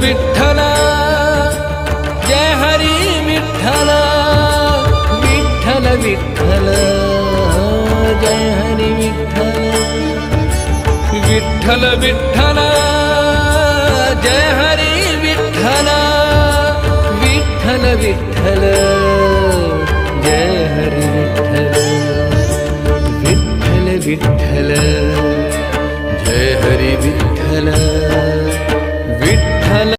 Vitthal Jai Hari Vitthal Vitthal Vitthal Jai Hari Vitthal Vitthal Vitthal Jai Hari Vitthal Vitthal Vitthal Jai Hari Vitthal Vitthal Vitthal